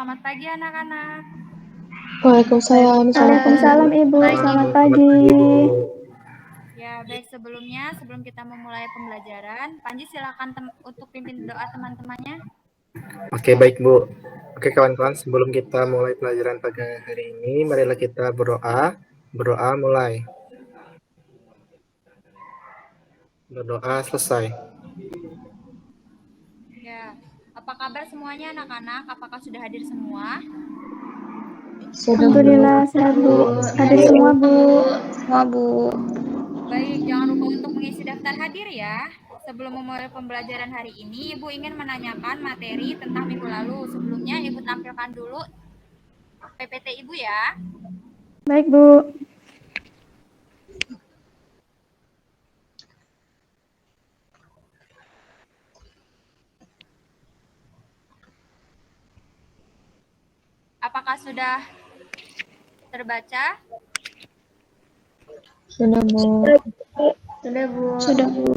Selamat pagi anak-anak. Waalaikumsalam. Waalaikumsalam Ibu, selamat pagi. Ya, baik sebelum kita memulai pembelajaran, Panji silakan untuk pimpin doa teman-temannya. Oke, baik Bu. Oke kawan-kawan, sebelum kita mulai pelajaran pagi hari ini, marilah kita berdoa. Berdoa mulai. Berdoa selesai. Ya, apa kabar semuanya anak-anak? Apakah sudah hadir semua? Alhamdulillah sehat Bu. Hadir semua Bu. Semua Bu. Baik, jangan lupa untuk mengisi daftar hadir ya. Sebelum memulai pembelajaran hari ini, Ibu ingin menanyakan materi tentang minggu lalu. Sebelumnya Ibu tampilkan dulu PPT Ibu ya. Baik Bu. Apakah sudah terbaca? Sudah Bu. Sudah Bu. Sudah Bu.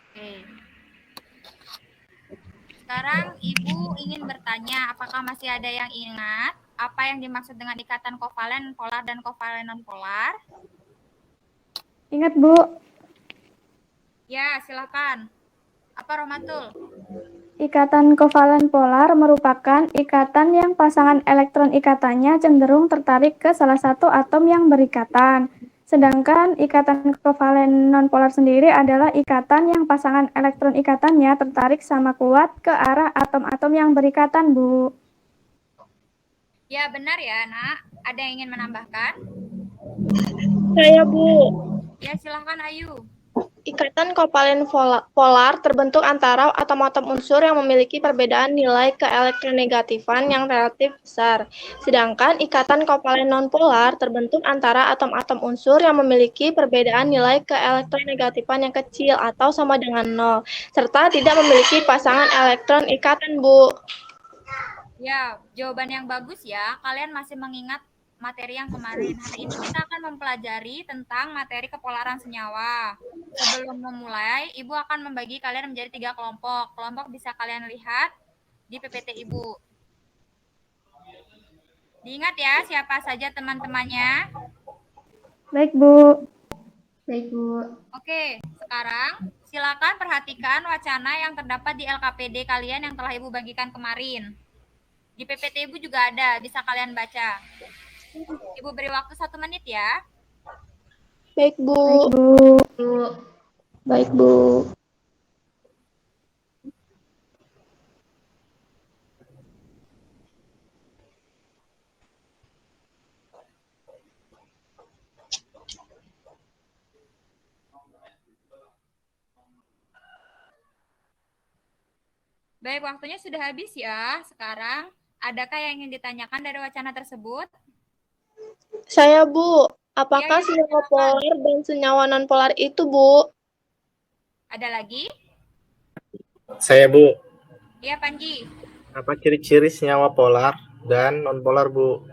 Oke. Sekarang Ibu ingin bertanya, apakah masih ada yang ingat apa yang dimaksud dengan ikatan kovalen polar dan kovalen nonpolar? Ingat Bu, Ya, silakan. Apa Romatul? ikatan kovalen polar merupakan ikatan yang pasangan elektron ikatannya cenderung tertarik ke salah satu atom yang berikatan. Sedangkan ikatan kovalen nonpolar sendiri adalah ikatan yang pasangan elektron ikatannya tertarik sama kuat ke arah atom-atom yang berikatan, Bu. Ya, benar ya, Nak. Ada yang ingin menambahkan? Saya Bu. Ya, silakan Ayu. Ikatan kovalen polar terbentuk antara atom-atom unsur yang memiliki perbedaan nilai keelektronegatifan yang relatif besar. Sedangkan ikatan kovalen nonpolar terbentuk antara atom-atom unsur yang memiliki perbedaan nilai keelektronegatifan yang kecil atau sama dengan 0, serta tidak memiliki pasangan elektron ikatan, Bu. Ya, jawaban yang bagus ya. Kalian masih mengingat materi yang kemarin. Hari ini kita akan mempelajari tentang materi kepolaran senyawa. Sebelum memulai, Ibu akan membagi kalian menjadi 3 kelompok. Kelompok bisa kalian lihat di PPT Ibu. Diingat ya siapa saja teman-temannya. Baik Bu. Oke, sekarang silakan perhatikan wacana yang terdapat di LKPD kalian yang telah Ibu bagikan kemarin. Di PPT Ibu juga ada, bisa kalian baca. Ibu beri waktu 1 menit ya. Baik, Bu. Baik Bu. Baik, Bu. Baik, waktunya sudah habis ya. Sekarang, adakah yang ingin ditanyakan dari wacana tersebut? Saya Bu. Apakah Ya, senyawa silakan. polar dan senyawa nonpolar itu, Bu? Ada lagi? Saya Bu. Iya, Panji. Apa ciri-ciri senyawa polar dan nonpolar Bu?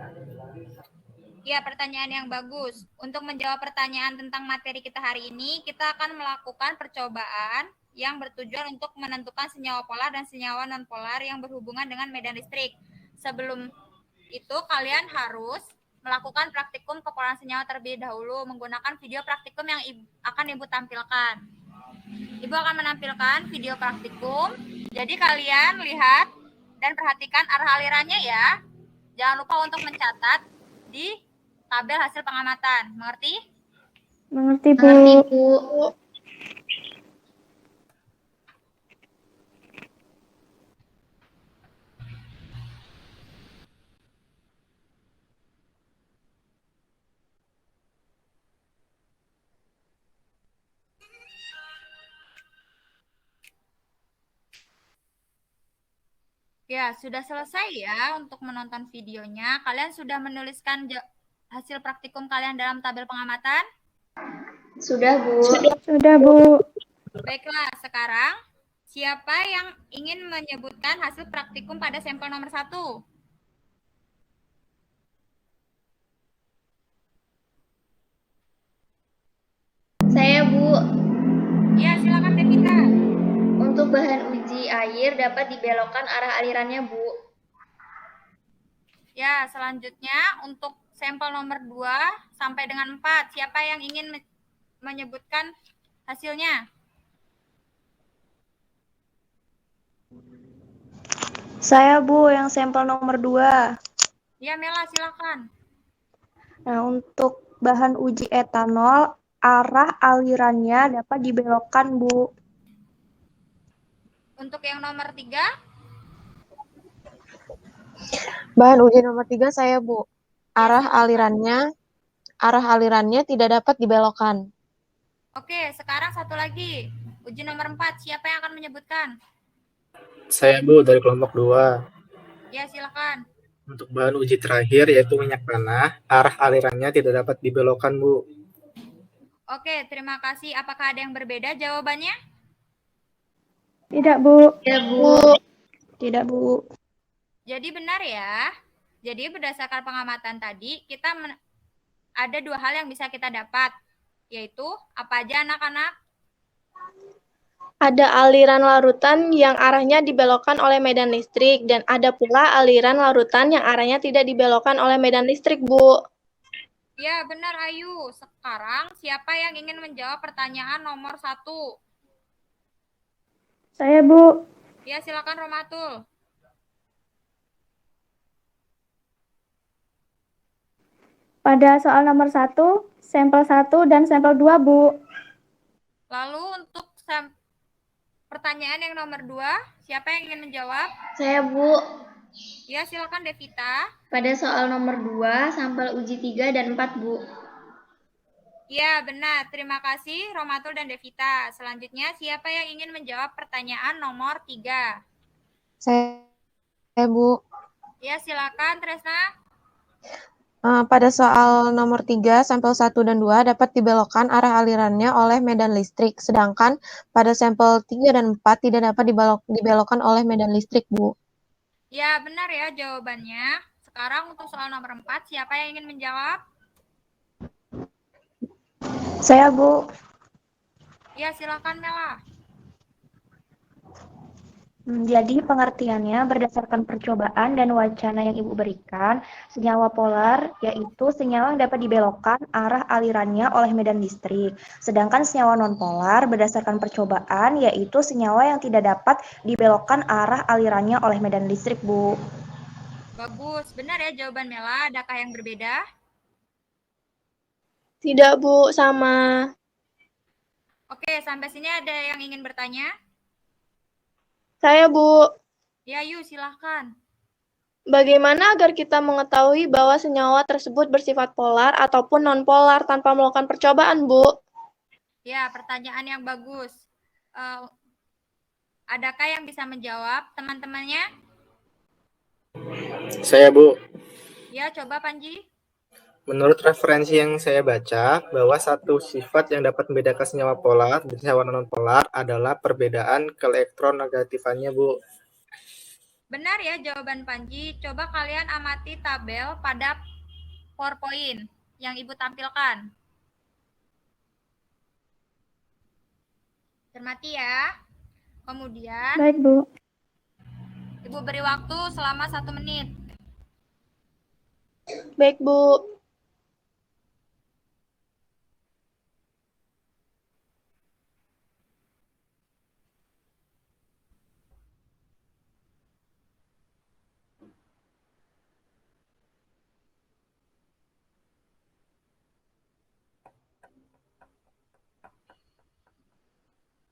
Ya, pertanyaan yang bagus. Untuk menjawab pertanyaan tentang materi kita hari ini, kita akan melakukan percobaan yang bertujuan untuk menentukan senyawa polar dan senyawa nonpolar yang berhubungan dengan medan listrik. Sebelum itu, kalian harus melakukan praktikum kepolaran senyawa terlebih dahulu menggunakan video praktikum yang akan Ibu tampilkan. Ibu akan menampilkan video praktikum. Jadi kalian lihat dan perhatikan arah alirannya ya. Jangan lupa untuk mencatat di tabel hasil pengamatan. Mengerti? Mengerti Bu. Ya, sudah selesai ya untuk menonton videonya. Kalian sudah menuliskan hasil praktikum kalian dalam tabel pengamatan? Sudah, Bu. Sudah Bu. Baiklah, sekarang siapa yang ingin menyebutkan hasil praktikum pada sampel nomor 1? Saya, Bu. Ya, silakan Devita. Untuk Untuk bahan uji air dapat dibelokkan arah alirannya, Bu. Ya, selanjutnya untuk sampel nomor 2 sampai dengan 4. Siapa yang ingin menyebutkan hasilnya? Saya, Bu, yang sampel nomor 2. Ya, Mela, silakan. Nah, untuk bahan uji etanol, arah alirannya dapat dibelokkan, Bu. Untuk yang nomor 3? Bahan uji nomor 3 saya, Bu. Arah alirannya tidak dapat dibelokkan. Oke, sekarang satu lagi. Uji nomor 4, siapa yang akan menyebutkan? Saya, Bu, dari kelompok 2. Ya, silakan. Untuk bahan uji terakhir, yaitu minyak tanah, arah alirannya tidak dapat dibelokkan, Bu. Oke, terima kasih. Apakah ada yang berbeda jawabannya? Tidak, Bu. Ya, Bu. Tidak, Bu. Jadi benar ya. Jadi berdasarkan pengamatan tadi, kita ada 2 hal yang bisa kita dapat, yaitu apa aja anak-anak? Ada aliran larutan yang arahnya dibelokkan oleh medan listrik, dan ada pula aliran larutan yang arahnya tidak dibelokkan oleh medan listrik, Bu. Ya, benar Ayu. Sekarang siapa yang ingin menjawab pertanyaan nomor 1? Saya, Bu. Ya, silakan Romatul. Pada soal nomor 1, sampel 1 dan sampel 2, Bu. Lalu untuk pertanyaan yang nomor 2, siapa yang ingin menjawab? Saya, Bu. Ya, silakan Devita. Pada soal nomor 2, sampel uji 3 dan 4, Bu. Ya, benar. Terima kasih Romatul dan Devita. Selanjutnya, siapa yang ingin menjawab pertanyaan nomor 3? Saya, Bu. Ya, silakan Tresna. Pada soal nomor 3, sampel 1 dan 2 dapat dibelokkan arah alirannya oleh medan listrik, sedangkan pada sampel 3 dan 4 tidak dapat dibelokkan oleh medan listrik, Bu. Ya, benar ya jawabannya. Sekarang untuk soal nomor 4, siapa yang ingin menjawab? Saya, Bu. Ya, silakan Mela. Jadi pengertiannya berdasarkan percobaan dan wacana yang Ibu berikan, senyawa polar yaitu senyawa yang dapat dibelokkan arah alirannya oleh medan listrik. Sedangkan senyawa nonpolar berdasarkan percobaan yaitu senyawa yang tidak dapat dibelokkan arah alirannya oleh medan listrik, Bu. Bagus. Benar ya jawaban Mela. Adakah yang berbeda? Tidak, Bu, sama. Oke, sampai sini ada yang ingin bertanya? Saya, Bu. Ya, yuk silahkan. Bagaimana agar kita mengetahui bahwa senyawa tersebut bersifat polar ataupun non-polar tanpa melakukan percobaan, Bu? Ya, pertanyaan yang bagus. Adakah yang bisa menjawab teman-temannya? Saya, Bu. Ya, coba Panji. Menurut referensi yang saya baca, bahwa satu sifat yang dapat membedakan senyawa polar dan senyawa non-polar adalah perbedaan keelektronegatifannya, Bu. Benar ya jawaban Panji. Coba kalian amati tabel pada PowerPoint yang Ibu tampilkan. Cermati ya. Kemudian, Baik, Bu. Ibu beri waktu selama 1 menit. Baik, Bu.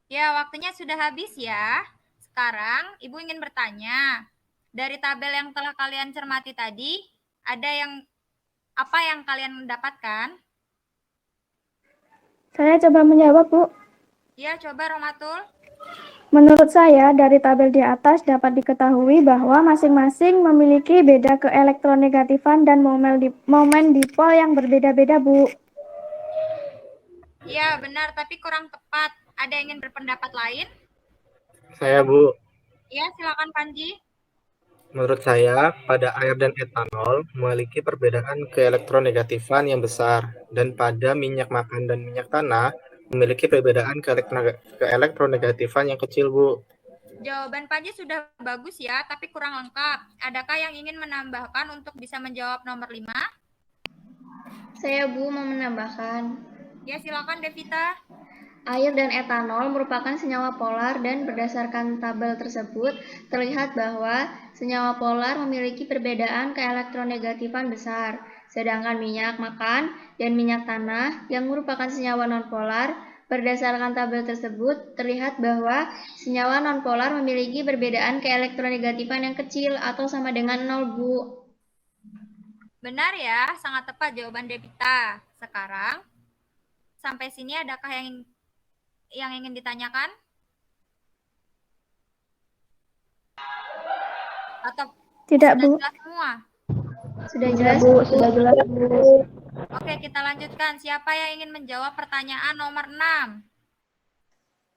Ya, waktunya sudah habis ya. Sekarang Ibu ingin bertanya. Dari tabel yang telah kalian cermati tadi, apa yang kalian mendapatkan? Saya coba menjawab, Bu. Ya, coba Romatul. Menurut saya, dari tabel di atas dapat diketahui bahwa masing-masing memiliki beda keelektronegatifan dan momen dipol yang berbeda-beda, Bu. Ya, benar, tapi kurang tepat. Ada yang ingin berpendapat lain? Saya, Bu. Ya, silakan Panji. Menurut saya, pada air dan etanol memiliki perbedaan keelektronegatifan yang besar, dan pada minyak makan dan minyak tanah memiliki perbedaan keelektronegatifan yang kecil, Bu. Jawaban Panji sudah bagus ya, tapi kurang lengkap. Adakah yang ingin menambahkan untuk bisa menjawab nomor 5? Saya, Bu, mau menambahkan. Ya, silakan Devita. Air dan etanol merupakan senyawa polar dan berdasarkan tabel tersebut terlihat bahwa senyawa polar memiliki perbedaan keelektronegatifan besar. Sedangkan minyak makan dan minyak tanah yang merupakan senyawa nonpolar, berdasarkan tabel tersebut terlihat bahwa senyawa nonpolar memiliki perbedaan keelektronegatifan yang kecil atau sama dengan 0, Bu. Benar ya, sangat tepat jawaban Devita. Sekarang, sampai sini adakah yang ingin ditanyakan? Atau Tidak, sudah Bu. jelas semua? Sudah jelas, Bu, Bu? sudah jelas, Bu. Oke, kita lanjutkan. Siapa yang ingin menjawab pertanyaan nomor 6?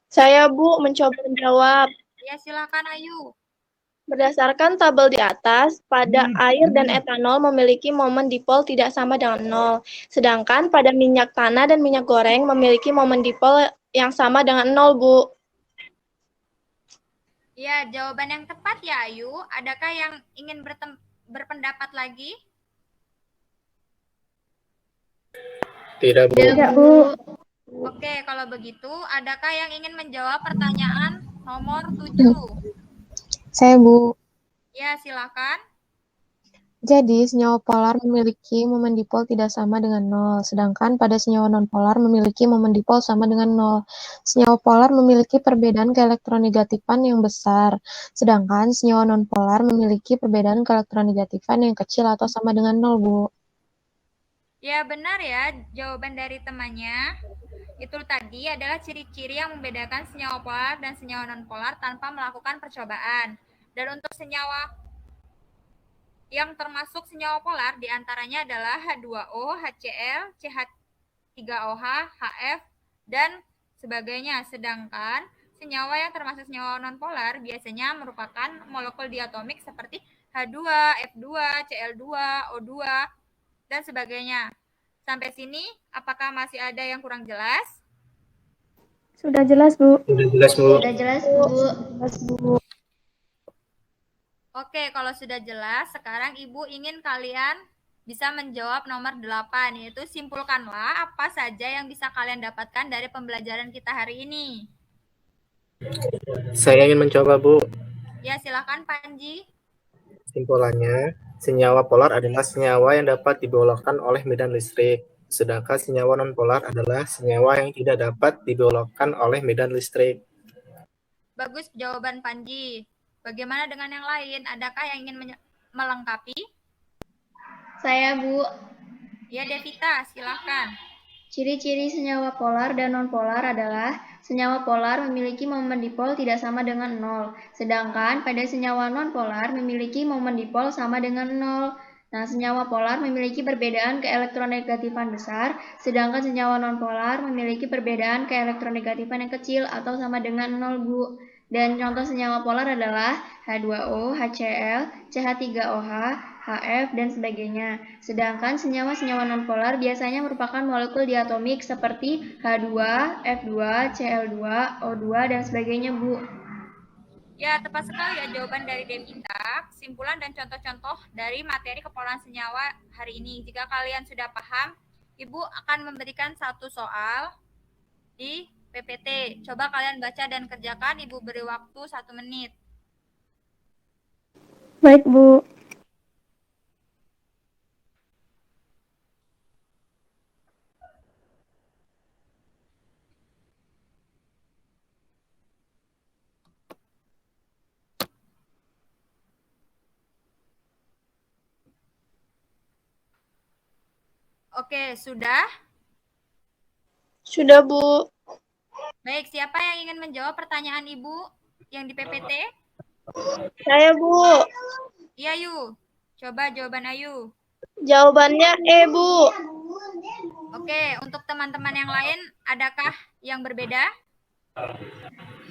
Saya, Bu, mencoba menjawab. Ya, silakan Ayu. Berdasarkan tabel di atas, pada air dan etanol memiliki momen dipol tidak sama dengan 0. Sedangkan pada minyak tanah dan minyak goreng memiliki momen dipol yang sama dengan 0, Bu. Ya, jawaban yang tepat ya Ayu. Adakah yang ingin berpendapat lagi? Tidak, Bu. Tidak, Bu. Oke, kalau begitu, adakah yang ingin menjawab pertanyaan nomor 7? Saya, Bu. Ya, silakan. Jadi, senyawa polar memiliki momen dipol tidak sama dengan 0, sedangkan pada senyawa nonpolar memiliki momen dipol sama dengan 0. Senyawa polar memiliki perbedaan keelektronegatifan yang besar, sedangkan senyawa nonpolar memiliki perbedaan keelektronegatifan yang kecil atau sama dengan 0, Bu. Ya, benar ya jawaban dari temannya. Itu tadi adalah ciri-ciri yang membedakan senyawa polar dan senyawa nonpolar tanpa melakukan percobaan. Dan untuk senyawa yang termasuk senyawa polar diantaranya adalah H2O, HCl, CH3OH, HF, dan sebagainya. Sedangkan senyawa yang termasuk senyawa nonpolar biasanya merupakan molekul diatomik seperti H2, F2, Cl2, O2, dan sebagainya. Sampai sini, apakah masih ada yang kurang jelas? Sudah jelas, Bu. Sudah jelas, Bu. Sudah jelas, Bu. Jelas, Bu. Oke, kalau sudah jelas, sekarang Ibu ingin kalian bisa menjawab nomor 8, yaitu simpulkanlah apa saja yang bisa kalian dapatkan dari pembelajaran kita hari ini. Saya ingin mencoba, Bu. Ya, silakan Panji. Simpulannya, senyawa polar adalah senyawa yang dapat dibelokkan oleh medan listrik, sedangkan senyawa nonpolar adalah senyawa yang tidak dapat dibelokkan oleh medan listrik. Bagus jawaban Panji. Bagaimana dengan yang lain? Adakah yang ingin melengkapi? Saya, Bu. Ya, Devita, silakan. Ciri-ciri senyawa polar dan nonpolar adalah senyawa polar memiliki momen dipol tidak sama dengan 0, sedangkan pada senyawa nonpolar memiliki momen dipol sama dengan 0. Nah, senyawa polar memiliki perbedaan keelektronegatifan besar, sedangkan senyawa nonpolar memiliki perbedaan keelektronegatifan yang kecil atau sama dengan 0, Bu. Dan contoh senyawa polar adalah H2O, HCl, CH3OH, HF, dan sebagainya. Sedangkan senyawa-senyawa nonpolar biasanya merupakan molekul diatomik seperti H2, F2, Cl2, O2, dan sebagainya, Bu. Ya, tepat sekali ya jawaban dari Devita. Kesimpulan dan contoh-contoh dari materi kepolaran senyawa hari ini. Jika kalian sudah paham, Ibu akan memberikan satu soal di PPT. Coba kalian baca dan kerjakan. Ibu beri waktu 1 menit. Baik, Bu. Oke, sudah? Sudah, Bu. Baik, siapa yang ingin menjawab pertanyaan Ibu yang di PPT? Saya, Bu. Iya, Ayu. Coba jawaban Ayu. Jawabannya E, Bu. Oke, untuk teman-teman yang lain, adakah yang berbeda?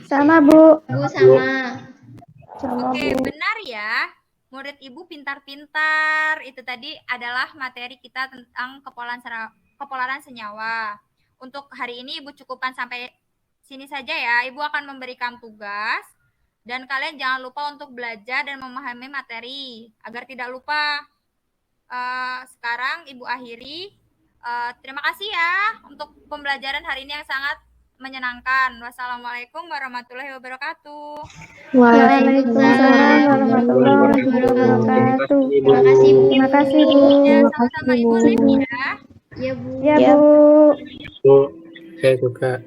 Sama, Bu. Bu, sama. Oke, benar ya. Murid Ibu pintar-pintar. Itu tadi adalah materi kita tentang kepolaran senyawa. Untuk hari ini Ibu cukupkan sampai sini saja ya. Ibu akan memberikan tugas. Dan kalian jangan lupa untuk belajar dan memahami materi agar tidak lupa. Sekarang Ibu akhiri. Terima kasih ya untuk pembelajaran hari ini yang sangat menyenangkan. Wassalamualaikum warahmatullahi wabarakatuh. Waalaikumsalam warahmatullahi wabarakatuh. Terima kasih, Bu. Terima kasih, Bu. Ya, sama-sama Ibu Liv ya. Ya, Bu. Ya, Bu. Bu, saya juga.